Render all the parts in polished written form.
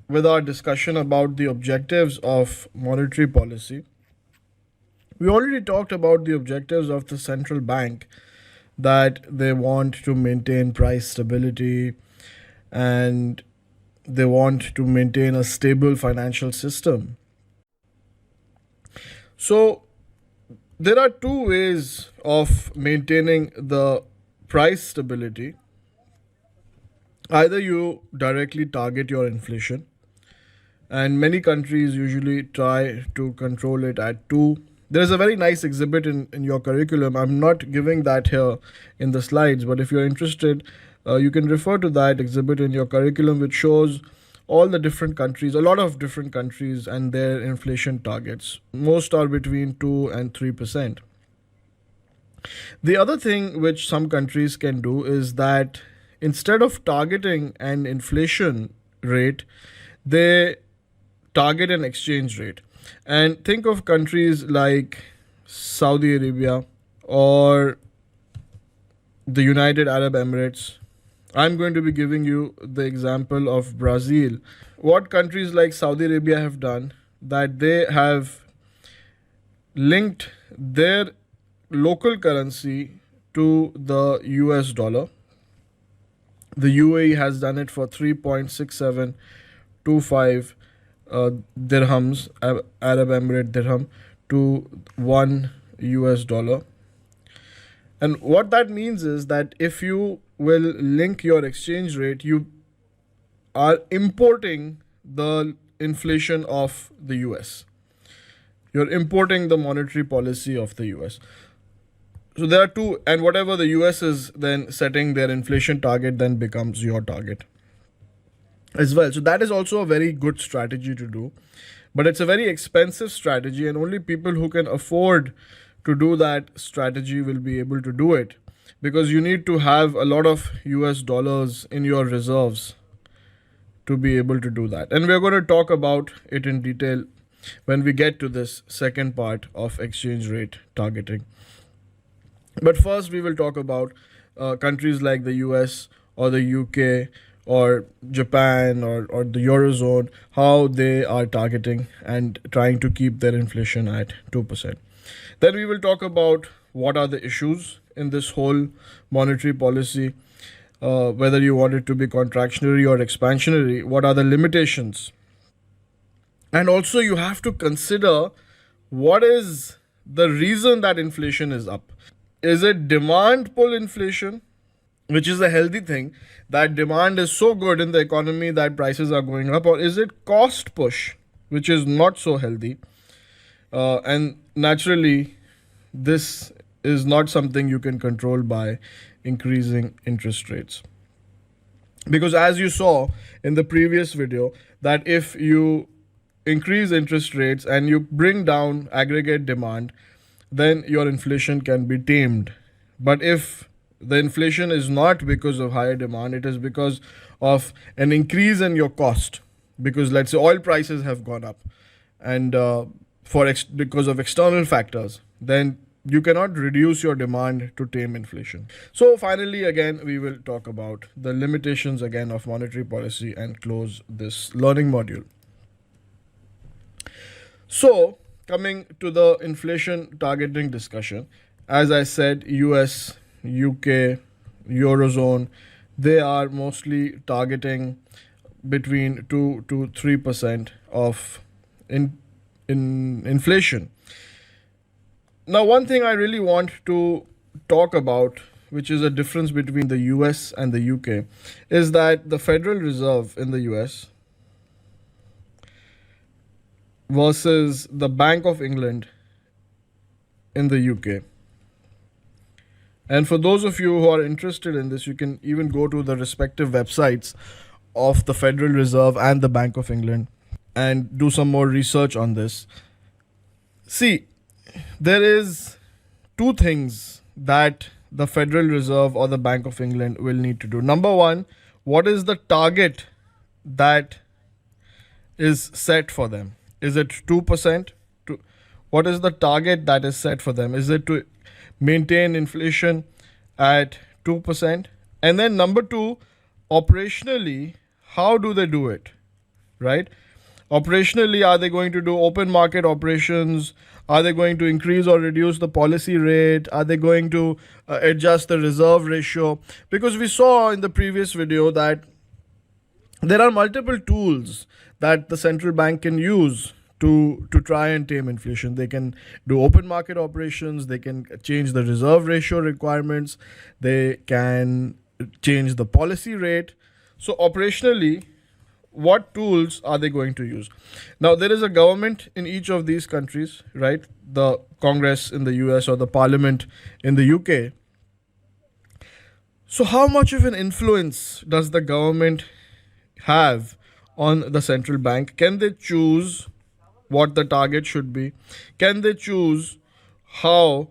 with our discussion about the objectives of monetary policy. We already talked about the objectives of the central bank, that they want to maintain price stability and they want to maintain a stable financial system. So, there are two ways of maintaining the price stability. Either you directly target your inflation, and many countries usually try to control it at 2. There's a very nice exhibit in your curriculum. I'm not giving that here in the slides, but if you're interested, you can refer to that exhibit in your curriculum, which shows all the different countries, a lot of different countries, and their inflation targets. Most are between 2 and 3%. The other thing which some countries can do is that instead of targeting an inflation rate, they target an exchange rate. And think of countries like Saudi Arabia or the United Arab Emirates. I'm going to be giving you the example of Brazil. What countries like Saudi Arabia have done, that they have linked their local currency to the US dollar. The UAE has done it for 3.6725 dirhams, Arab Emirate dirham, to 1 US dollar. And what that means is that if you will link your exchange rate, you are importing the inflation of the US. You're importing the monetary policy of the US. So there are two, and whatever the US is then setting their inflation target then becomes your target as well. So that is also a very good strategy to do, but it's a very expensive strategy, and only people who can afford to do that strategy will be able to do it, because you need to have a lot of US dollars in your reserves to be able to do that. And we're going to talk about it in detail when we get to this second part of exchange rate targeting. But first, we will talk about countries like the US or the UK or Japan or the Eurozone, how they are targeting and trying to keep their inflation at 2%. Then we will talk about what are the issues in this whole monetary policy, whether you want it to be contractionary or expansionary, what are the limitations. And also, you have to consider what is the reason that inflation is up. Is it demand pull inflation, which is a healthy thing, that demand is so good in the economy that prices are going up, or is it cost push, which is not so healthy? And naturally, this is not something you can control by increasing interest rates. Because as you saw in the previous video, that if you increase interest rates and you bring down aggregate demand, then your inflation can be tamed. But if the inflation is not because of higher demand, it is because of an increase in your cost, because let's say oil prices have gone up, and because of external factors, then you cannot reduce your demand to tame inflation. So finally, again, we will talk about the limitations again of monetary policy and close this learning module. So, coming to the inflation targeting discussion, as I said, US, UK, Eurozone, they are mostly targeting between 2 to 3% of in inflation. Now, one thing I really want to talk about, which is a difference between the US and the UK, is that the Federal Reserve in the US versus the Bank of England in the UK. And for those of you who are interested in this, you can even go to the respective websites of the Federal Reserve and the Bank of England and do some more research on this. See, there is two things that the Federal Reserve or the Bank of England will need to do. Number one, what is the target that is set for them? Is it 2%? What is the target that is set for them? Is it to maintain inflation at 2%? And then number two, operationally, how do they do it? right? Operationally, are they going to do open market operations? Are they going to increase or reduce the policy rate? Are they going to adjust the reserve ratio? Because we saw in the previous video that there are multiple tools that the central bank can use to try and tame inflation. They can do open market operations, they can change the reserve ratio requirements, they can change the policy rate. So operationally, what tools are they going to use? Now, there is a government in each of these countries, right? The Congress in the US or the Parliament in the UK. So how much of an influence does the government have on the central bank? Can they choose what the target should be? Can they choose how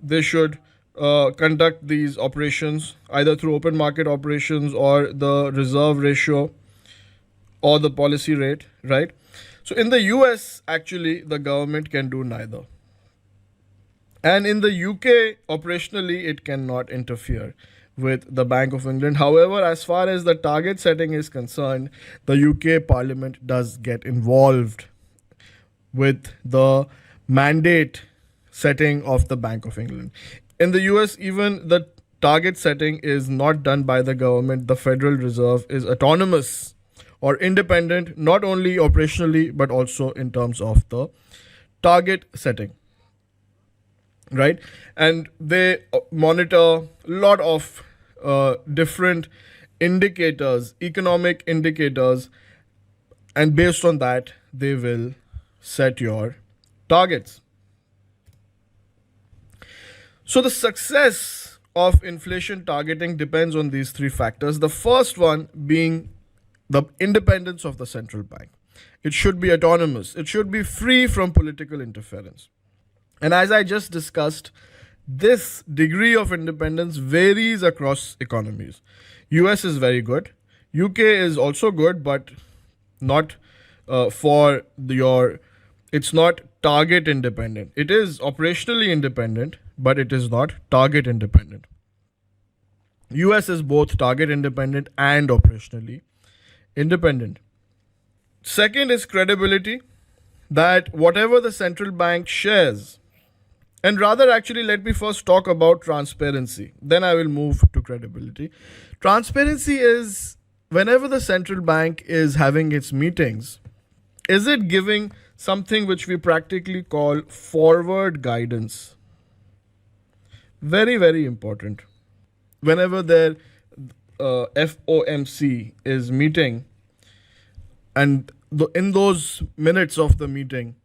they should conduct these operations, either through open market operations or the reserve ratio or the policy rate, right? So in the US, actually, the government can do neither. And in the UK, operationally, it cannot interfere with the Bank of England. However, as far as the target setting is concerned, the UK Parliament does get involved with the mandate setting of the Bank of England. In the US, even the target setting is not done by the government. The Federal Reserve is autonomous or independent, not only operationally, but also in terms of the target setting, right? And they monitor a lot of different indicators, economic indicators, and based on that, they will set your targets. So the success of inflation targeting depends on these three factors. The first one being the independence of the central bank. It should be autonomous. It should be free from political interference. And as I just discussed, this degree of independence varies across economies. US is very good. UK is also good, but not it's not target independent. It is operationally independent, but it is not target independent. US is both target independent and operationally independent. Second is credibility, that whatever the central bank shares, and rather actually let me first talk about transparency, then I will move to credibility. Transparency is whenever the central bank is having its meetings, is it giving something which we practically call forward guidance? Very, very important. Whenever their FOMC is meeting, and in those minutes of the meeting,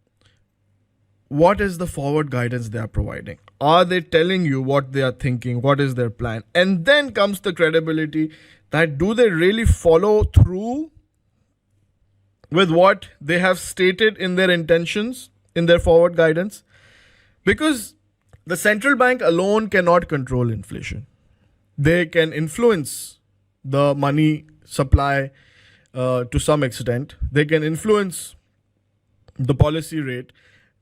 what is the forward guidance they are providing? Are they telling you what they are thinking? What is their plan? And then comes the credibility, that do they really follow through with what they have stated in their intentions, in their forward guidance? Because the central bank alone cannot control inflation. They can influence the money supply to some extent. They can influence the policy rate.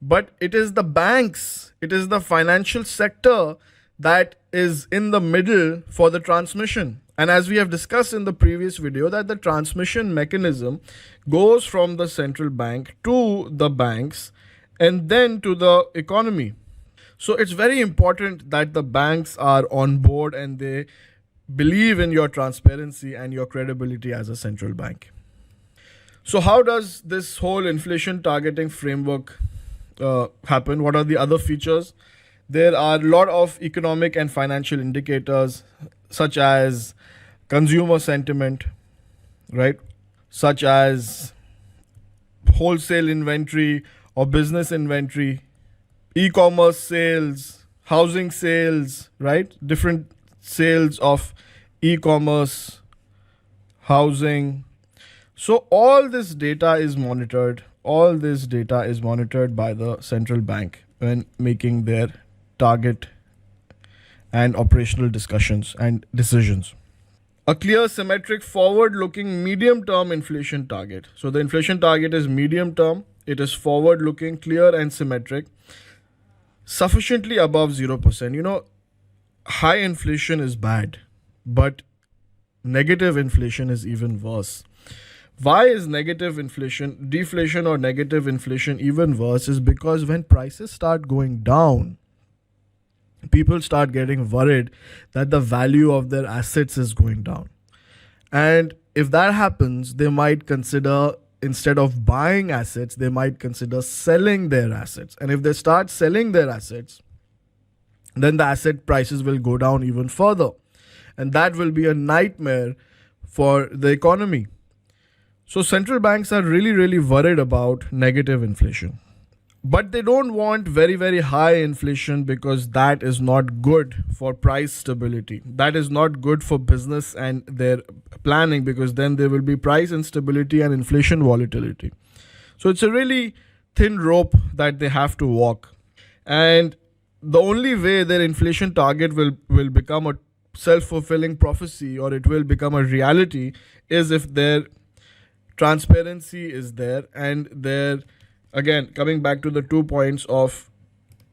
But it is the banks, it is the financial sector that is in the middle for the transmission. And as we have discussed in the previous video, that the transmission mechanism goes from the central bank to the banks and then to the economy. So it's very important that the banks are on board and they believe in your transparency and your credibility as a central bank. So how does this whole inflation targeting framework happen? What are the other features? There are a lot of economic and financial indicators, such as consumer sentiment, right? Such as wholesale inventory or business inventory, e-commerce sales, housing sales, right? Different sales of e-commerce, housing. So all this data is monitored. All this data is monitored by the central bank when making their target and operational discussions and decisions. A clear, symmetric, forward-looking, medium-term inflation target. So the inflation target is medium-term. It is forward-looking, clear and symmetric, sufficiently above 0%. You know, high inflation is bad, but negative inflation is even worse. Why is negative inflation, deflation or negative inflation even worse? Is because when prices start going down, people start getting worried that the value of their assets is going down. And if that happens, they might consider, instead of buying assets, they might consider selling their assets. And if they start selling their assets, then the asset prices will go down even further. And that will be a nightmare for the economy. So central banks are really, really worried about negative inflation. But they don't want very, very high inflation because that is not good for price stability. That is not good for business and their planning, because then there will be price instability and inflation volatility. So it's a really thin rope that they have to walk. And the only way their inflation target will become a self-fulfilling prophecy, or it will become a reality, is if their transparency is there, and their, again, coming back to the 2 points of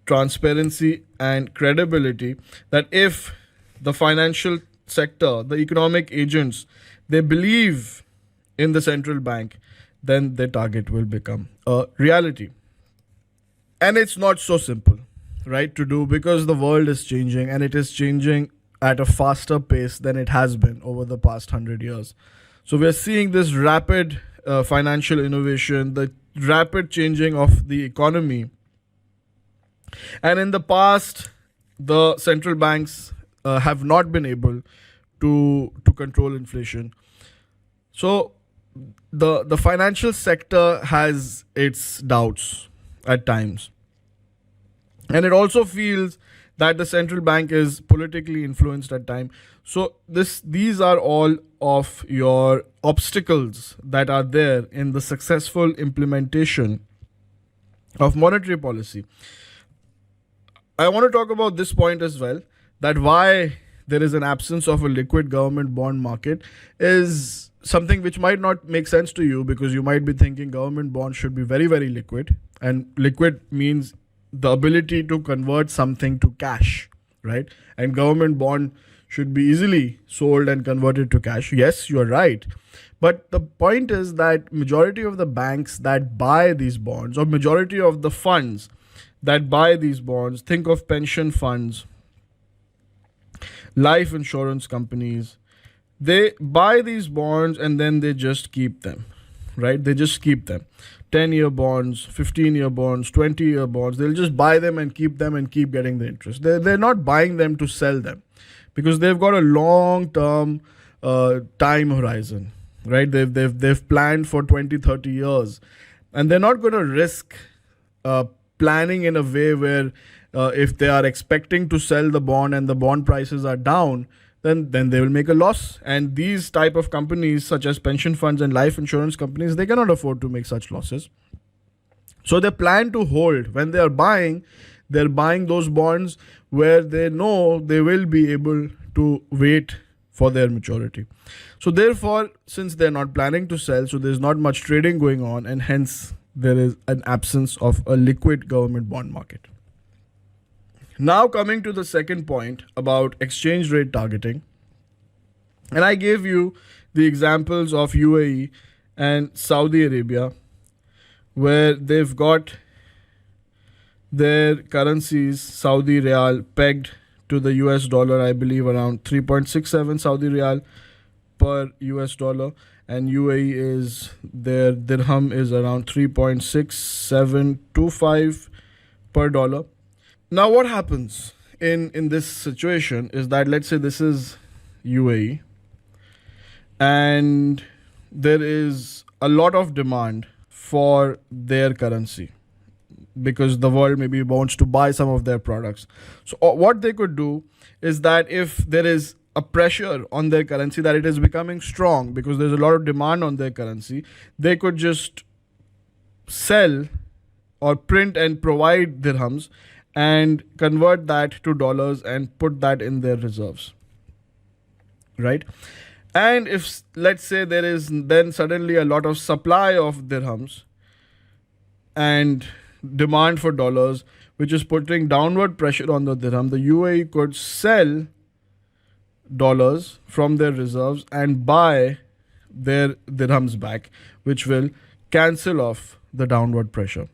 transparency and credibility, that if the financial sector, the economic agents, they believe in the central bank, then the target will become a reality. And it's not so simple, right, to do, because the world is changing, and it is changing at a faster pace than it has been over the past 100 years. So we're seeing this rapid financial innovation, the rapid changing of the economy. And in the past, the central banks have not been able to control inflation. So the financial sector has its doubts at times. And it also feels that the central bank is politically influenced at times. So these are all of your obstacles that are there in the successful implementation of monetary policy. I want to talk about this point as well, that why there is an absence of a liquid government bond market is something which might not make sense to you, because you might be thinking government bonds should be very, very liquid, and liquid means the ability to convert something to cash, right? And government bond should be easily sold and converted to cash. Yes, you're right. But the point is that majority of the banks that buy these bonds, or majority of the funds that buy these bonds, think of pension funds, life insurance companies, they buy these bonds and then they just keep them, right? They just keep them. 10-year bonds, 15-year bonds, 20-year bonds. They'll just buy them and keep getting the interest. They're not buying them to sell them, because they've got a long-term time horizon, right? They've planned for 20, 30 years, and they're not going to risk planning in a way where if they are expecting to sell the bond and the bond prices are down, then they will make a loss. And these type of companies, such as pension funds and life insurance companies, they cannot afford to make such losses. So they plan to hold. When they are buying, they're buying those bonds where they know they will be able to wait for their maturity. So therefore, since they're not planning to sell, so there's not much trading going on, and hence there is an absence of a liquid government bond market. Now coming to the second point about exchange rate targeting. And I gave you the examples of UAE and Saudi Arabia, where they've got their currencies, Saudi Riyal, pegged to the US dollar, I believe around 3.67 Saudi Riyal per US dollar. And UAE is, their dirham is around 3.6725 per dollar. Now what happens in this situation is that, let's say this is UAE, and there is a lot of demand for their currency because the world maybe wants to buy some of their products. So what they could do is that if there is a pressure on their currency, that it is becoming strong because there's a lot of demand on their currency, they could just sell or print and provide dirhams and convert that to dollars and put that in their reserves, right? And if, let's say, there is then suddenly a lot of supply of dirhams and demand for dollars, which is putting downward pressure on the dirham, the UAE could sell dollars from their reserves and buy their dirhams back, which will cancel off the downward pressure,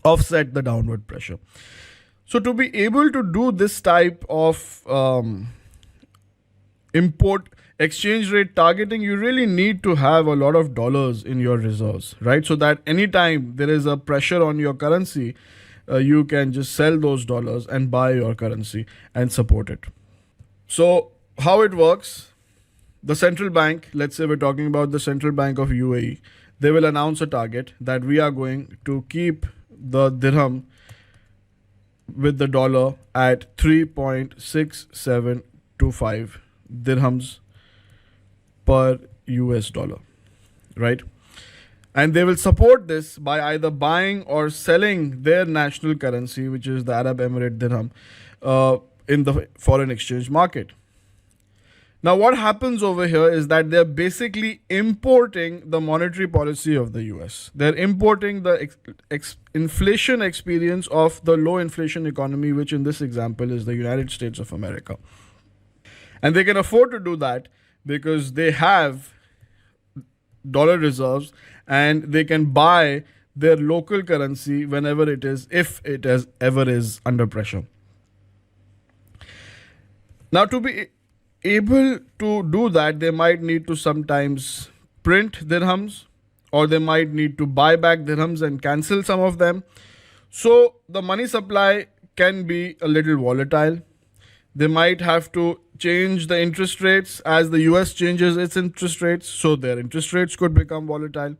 offset the downward pressure. So to be able to do this type of import exchange rate targeting, you really need to have a lot of dollars in your reserves, right? So that anytime there is a pressure on your currency, you can just sell those dollars and buy your currency and support it. So how it works, the central bank, let's say we're talking about the central bank of UAE, they will announce a target that we are going to keep the dirham with the dollar at 3.6725 dirhams per US dollar, right? And they will support this by either buying or selling their national currency, which is the Arab Emirate dirham, in the foreign exchange market. Now, what happens over here is that they're basically importing the monetary policy of the US. They're importing the inflation experience of the low inflation economy, which in this example is the United States of America. And they can afford to do that because they have dollar reserves and they can buy their local currency whenever it is, if it is ever is under pressure. Now, to be able to do that, they might need to sometimes print dirhams, or they might need to buy back dirhams and cancel some of them. So the money supply can be a little volatile. They might have to change the interest rates as the US changes its interest rates, so their interest rates could become volatile.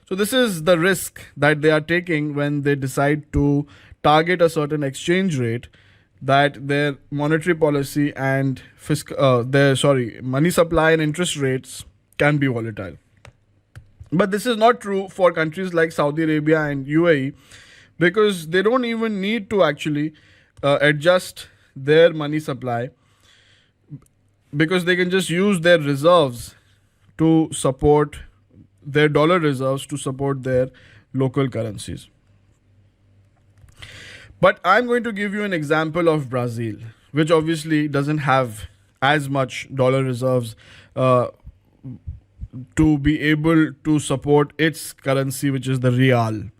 So this is the risk that they are taking when they decide to target a certain exchange rate, that their monetary policy and money supply and interest rates can be volatile. But this is not true for countries like Saudi Arabia and UAE, because they don't even need to actually adjust their money supply, because they can just use their reserves to support their dollar reserves to support their local currencies. But I'm going to give you an example of Brazil, which obviously doesn't have as much dollar reserves to be able to support its currency, which is the real.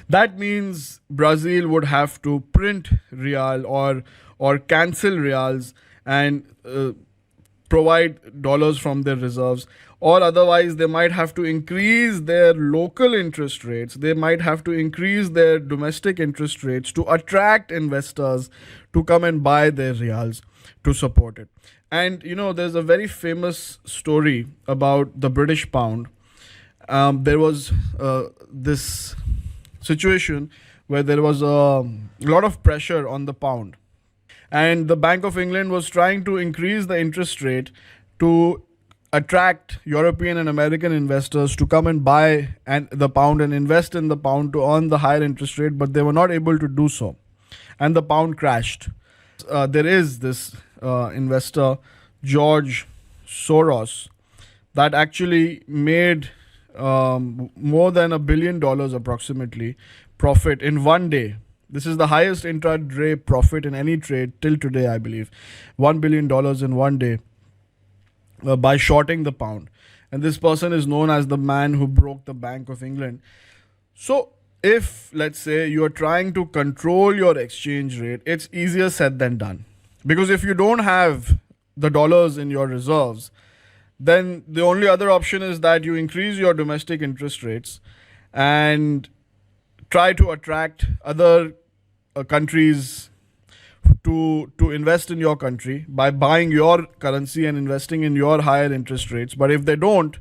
That means Brazil would have to print real or cancel reals and provide dollars from their reserves, or otherwise they might have to increase their local interest rates. They might have to increase their domestic interest rates to attract investors to come and buy their reals to support it. And there's a very famous story about the British pound. There was this situation where there was a lot of pressure on the pound, and the Bank of England was trying to increase the interest rate to attract European and American investors to come and buy the pound and invest in the pound to earn the higher interest rate, but they were not able to do so, and the pound crashed. There is this investor, George Soros, that actually made more than $1 billion approximately profit in one day. This is the highest intraday profit in any trade till today, I believe. $1 billion in one day by shorting the pound. And this person is known as the man who broke the Bank of England. So if, let's say, you are trying to control your exchange rate, it's easier said than done. Because if you don't have the dollars in your reserves, then the only other option is that you increase your domestic interest rates and try to attract other countries to invest in your country by buying your currency and investing in your higher interest rates. But if they don't,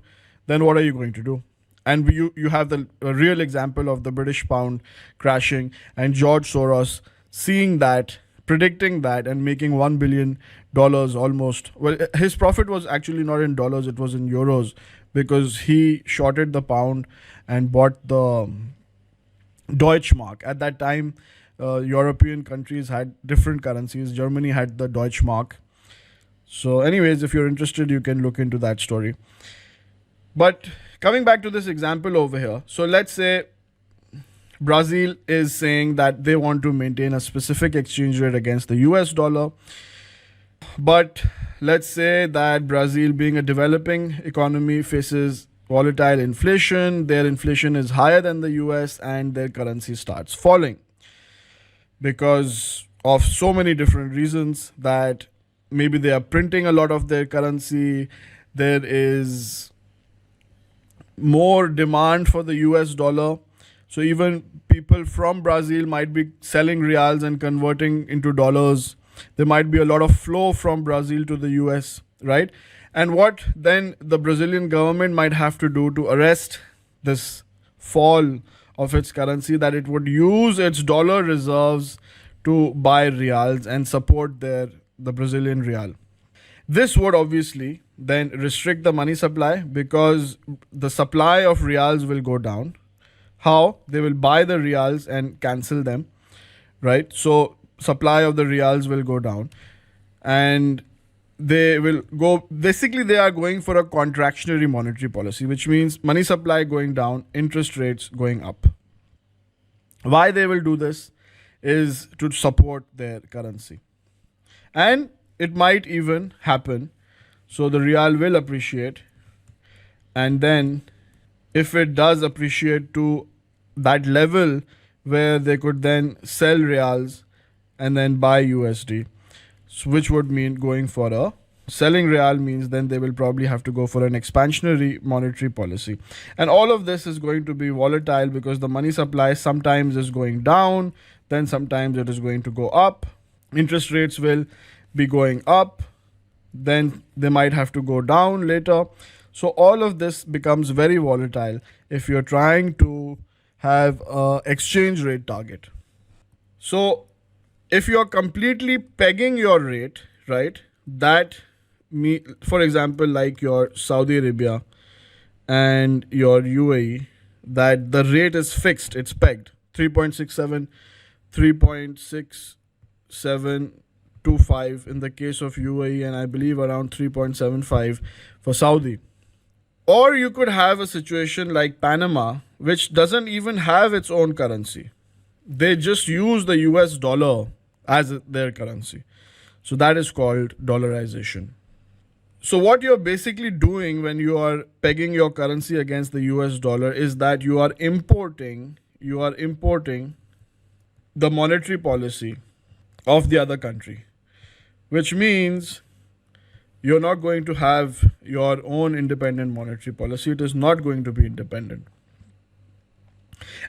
then what are you going to do? And you have the real example of the British pound crashing and George Soros seeing that, predicting that, and making $1 billion almost. Well, his profit was actually not in dollars, it was in euros, because he shorted the pound and bought the Deutschmark. At that time, European countries had different currencies. Germany had the Deutschmark. So anyways, if you're interested, you can look into that story. But coming back to this example over here, so let's say Brazil is saying that they want to maintain a specific exchange rate against the US dollar. But let's say that Brazil, being a developing economy, faces volatile inflation. Their inflation is higher than the US and their currency starts falling because of so many different reasons, that maybe they are printing a lot of their currency. There is more demand for the US dollar. So even people from Brazil might be selling reals and converting into dollars. There might be a lot of flow from Brazil to the US, right? And what then the Brazilian government might have to do to arrest this fall of its currency, that it would use its dollar reserves to buy reals and support the Brazilian real. This would obviously then restrict the money supply, because the supply of reals will go down. How? They will buy the reals and cancel them, right? So supply of the reals will go down, and they will go, basically they are going for a contractionary monetary policy, which means money supply going down, interest rates going up. Why they will do this is to support their currency. And it might even happen, so the real will appreciate, and then if it does appreciate to that level where they could then sell reals and then buy USD, which would mean going for a selling real, means then they will probably have to go for an expansionary monetary policy. And all of this is going to be volatile because the money supply sometimes is going down, then sometimes it is going to go up. Interest rates will be going up, then they might have to go down later. So all of this becomes very volatile if you're trying to have a exchange rate target. So if you're completely pegging your rate, right, that for example, like your Saudi Arabia and your UAE, that the rate is fixed, it's pegged 3.67, 3.6725 in the case of UAE, and I believe around 3.75 for Saudi. Or you could have a situation like Panama, which doesn't even have its own currency. They just use the US dollar as their currency. So that is called dollarization. So what you're basically doing when you are pegging your currency against the US dollar is that you are importing the monetary policy of the other country, which means you're not going to have your own independent monetary policy. It is not going to be independent.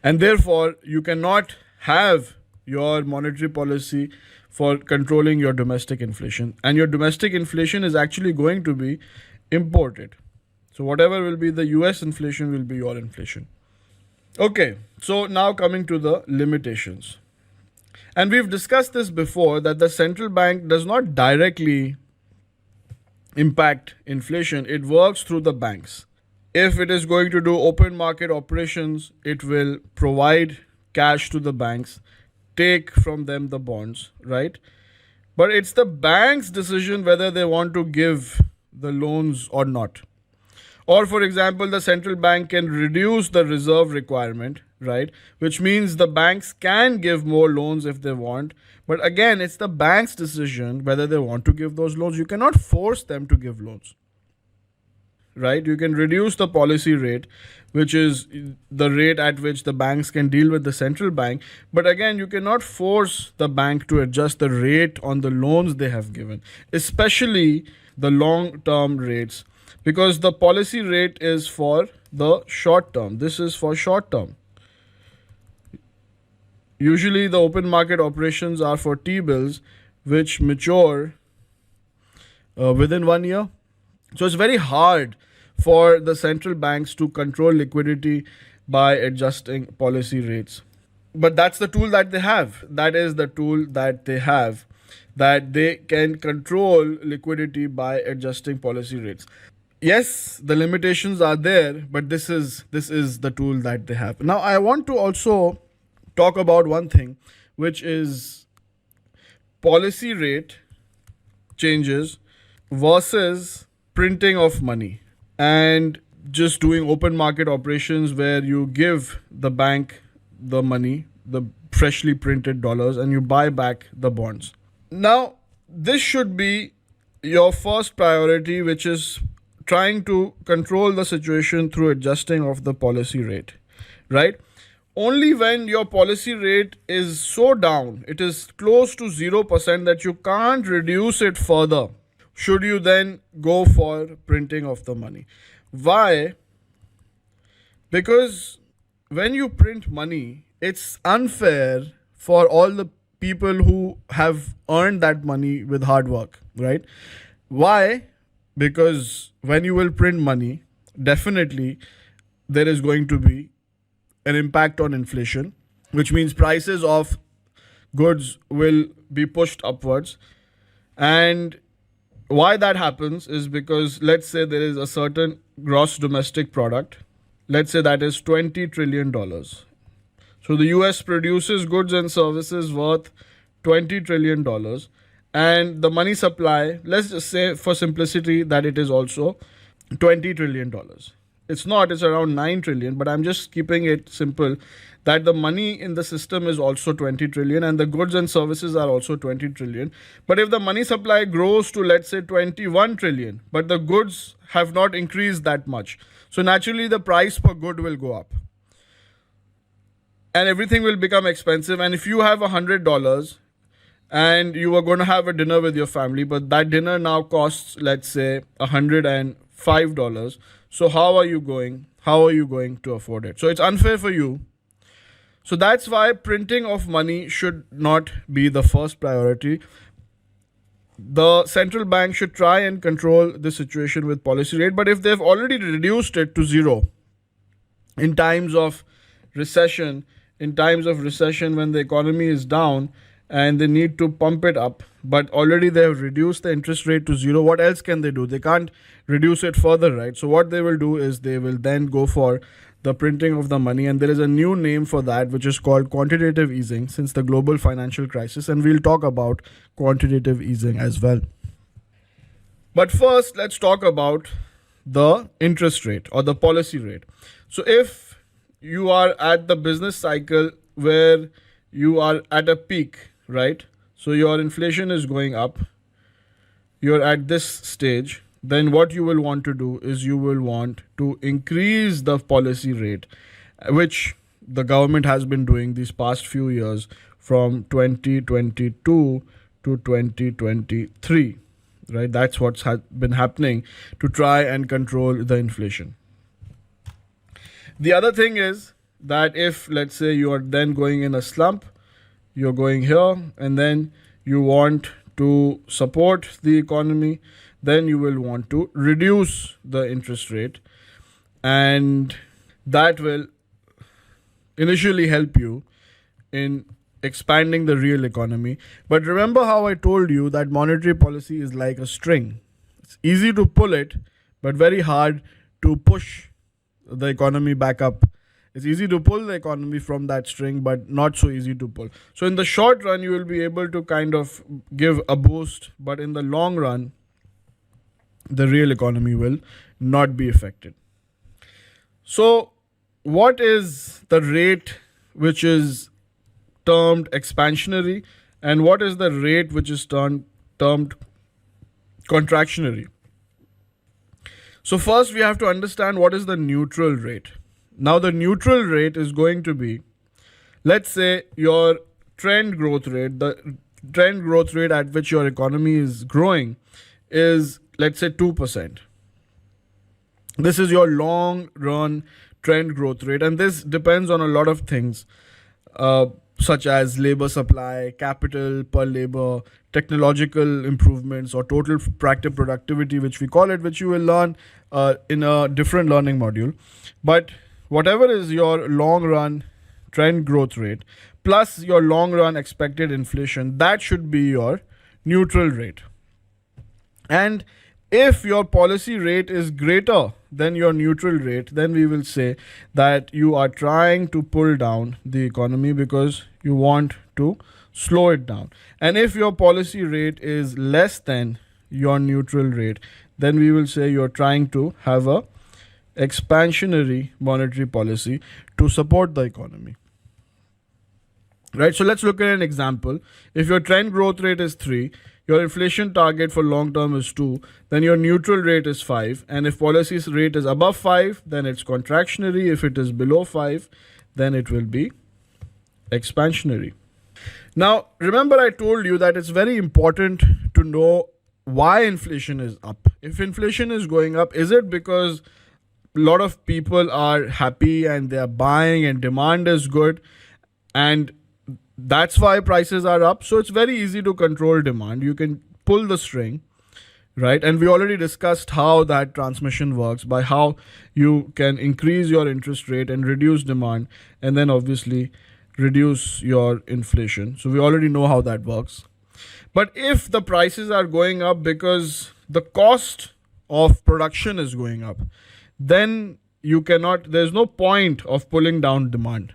And therefore, you cannot have your monetary policy for controlling your domestic inflation. And your domestic inflation is actually going to be imported. So whatever will be the US inflation will be your inflation. Okay, so now coming to the limitations. And we've discussed this before, that the central bank does not directly impact inflation. It works through the banks. If it is going to do open market operations, it will provide cash to the banks, take from them the bonds, right? But it's the bank's decision whether they want to give the loans or not. Or for example, the central bank can reduce the reserve requirement, right? Which means the banks can give more loans if they want. But again, it's the bank's decision whether they want to give those loans. You cannot force them to give loans, right? You can reduce the policy rate, which is the rate at which the banks can deal with the central bank. But again, you cannot force the bank to adjust the rate on the loans they have given, especially the long-term rates, because the policy rate is for the short term. This is for short term. Usually the open market operations are for T-bills, which mature within 1 year. So it's very hard for the central banks to control liquidity by adjusting policy rates. But that's the tool that they have. That is the tool that they have, that they can control liquidity by adjusting policy rates. Yes, the limitations are there, but this is the tool that they have. Now, I want to also talk about one thing, which is policy rate changes versus printing of money and just doing open market operations where you give the bank the money, the freshly printed dollars, and you buy back the bonds. Now, this should be your first priority, which is trying to control the situation through adjusting of the policy rate, right? Only when your policy rate is so down, it is close to 0% that you can't reduce it further, should you then go for printing of the money. Why? Because when you print money, it's unfair for all the people who have earned that money with hard work, right? Why? Because when you will print money, definitely there is going to be an impact on inflation, which means prices of goods will be pushed upwards. And why that happens is because, let's say there is a certain gross domestic product, let's say that is $20 trillion. So the US produces goods and services worth $20 trillion, and the money supply, let's just say for simplicity that it is also $20 trillion. It's not, it's around 9 trillion, but I'm just keeping it simple that the money in the system is also 20 trillion and the goods and services are also 20 trillion. But if the money supply grows to, let's say, 21 trillion, but the goods have not increased that much, so naturally the price per good will go up and everything will become expensive. And if you have $100 and you were going to have a dinner with your family, but that dinner now costs, let's say, $105, so how are you going to afford it? So it's unfair for you. So that's why printing of money should not be the first priority. The central bank should try and control the situation with policy rate, but if they've already reduced it to zero in times of recession, when the economy is down and they need to pump it up, but already they have reduced the interest rate to zero, what else can they do? They can't reduce it further, right? So what they will do is they will then go for the printing of the money, and there is a new name for that which is called quantitative easing since the global financial crisis, and we'll talk about quantitative easing as well. But first, let's talk about the interest rate or the policy rate. So if you are at the business cycle where you are at a peak, right? So your inflation is going up, you're at this stage, then what you will want to do is you will want to increase the policy rate, which the government has been doing these past few years from 2022 to 2023, right? That's what's been happening to try and control the inflation. The other thing is that if, let's say, you are then going in a slump, you're going here, and then you want to support the economy, then you will want to reduce the interest rate, and that will initially help you in expanding the real economy. But remember how I told you that monetary policy is like a string. It's easy to pull it, but very hard to push the economy back up. It's easy to pull the economy from that string, but not so easy to pull. So in the short run, you will be able to kind of give a boost, but in the long run, the real economy will not be affected. So what is the rate which is termed expansionary, and what is the rate which is termed contractionary? So first we have to understand what is the neutral rate. Now the neutral rate is going to be, let's say, your trend growth rate, the trend growth rate at which your economy is growing is, let's say, 2%. This is your long run trend growth rate, and this depends on a lot of things, such as labor supply, capital per labor, technological improvements, or total productivity, which we call it, which you will learn in a different learning module. But whatever is your long run trend growth rate plus your long run expected inflation, that should be your neutral rate. And if your policy rate is greater than your neutral rate, then we will say that you are trying to pull down the economy because you want to slow it down. And if your policy rate is less than your neutral rate, then we will say you're trying to have a expansionary monetary policy to support the economy. right? So let's look at an example. If your trend growth rate is 3, your inflation target for long term is 2, then your neutral rate is 5. And if policy rate is above 5, then it's contractionary. If it is below 5, then it will be expansionary. Now, remember I told you that it's very important to know why inflation is up. If inflation is going up, is it because a lot of people are happy and they are buying and demand is good, and that's why prices are up? So it's very easy to control demand. You can pull the string, right? And we already discussed how that transmission works, by how you can increase your interest rate and reduce demand, and then obviously reduce your inflation. So we already know how that works. But if the prices are going up because the cost of production is going up, then there's no point of pulling down demand,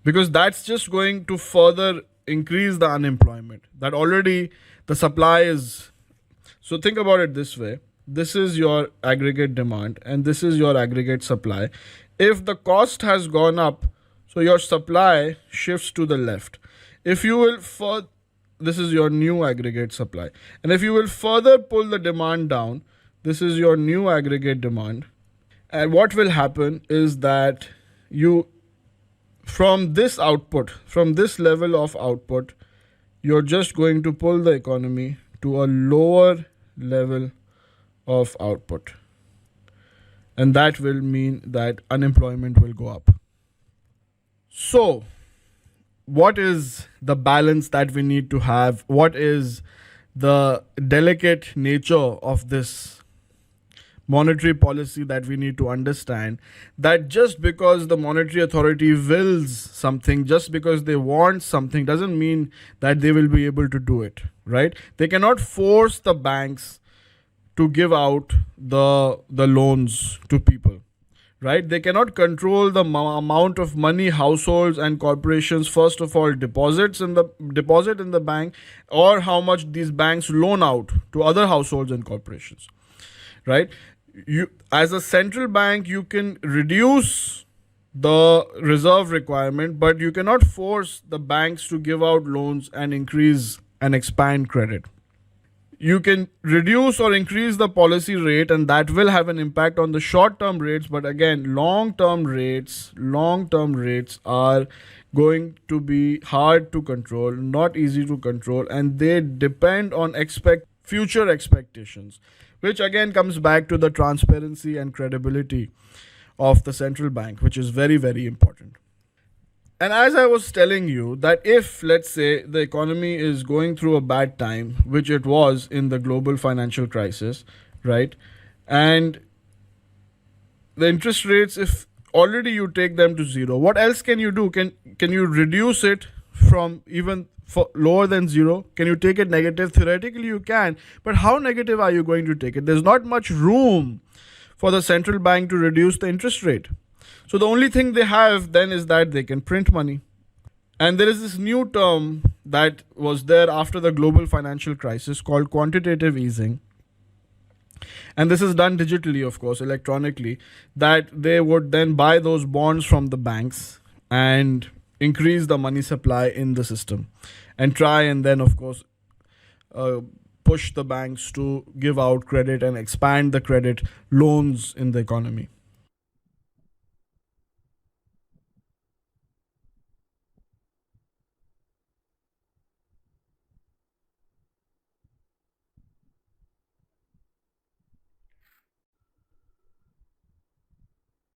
because that's just going to further increase the unemployment. That already the supply is. So think about it this way. This is your aggregate demand and this is your aggregate supply. If the cost has gone up, so your supply shifts to the left. If you will this is your new aggregate supply. And if you will further pull the demand down, this is your new aggregate demand. And what will happen is that from this level of output, you're just going to pull the economy to a lower level of output. And that will mean that unemployment will go up. So, what is the balance that we need to have? What is the delicate nature of this monetary policy that we need to understand? That just because the monetary authority wills something, just because they want something, doesn't mean that they will be able to do it, right? They cannot force the banks to give out the loans to people, right? They cannot control the amount of money households and corporations, first of all, deposit in the bank, or how much these banks loan out to other households and corporations, right? You, as a central bank, you can reduce the reserve requirement, but you cannot force the banks to give out loans and increase and expand credit. You can reduce or increase the policy rate, and that will have an impact on the short-term rates. But again, long-term rates are going to be hard to control, not easy to control, and they depend on future expectations, which again comes back to the transparency and credibility of the central bank, which is very, very important. And as I was telling you, that if, let's say, the economy is going through a bad time, which it was in the global financial crisis, right? And the interest rates, if already you take them to zero, what else can you do? Can you reduce it from even lower than zero? Can you take it negative? Theoretically, you can. But how negative are you going to take it? There's not much room for the central bank to reduce the interest rate. So the only thing they have then is that they can print money. And there is this new term that was there after the global financial crisis called quantitative easing. And this is done digitally, of course, electronically, that they would then buy those bonds from the banks and increase the money supply in the system and try and then, of course, push the banks to give out credit and expand the credit loans in the economy.